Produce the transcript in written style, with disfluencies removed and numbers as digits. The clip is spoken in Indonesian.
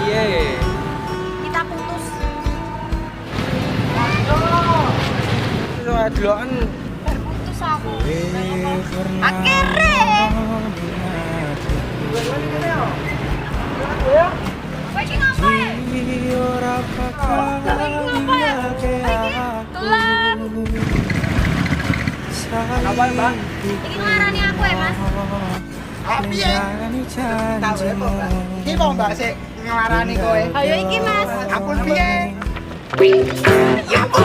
piye? Kita putus. Soal deloken Putus aku. Akhirnya. Kowe iki ngapain? Dolan. apa, Mbak? Iki ngarani aku ya, Mas. Piye? Tahu ya, Mbak. Iki mau Mbak sik nglarani kowe. Ayo iki, Mas. Ampun piye? Aku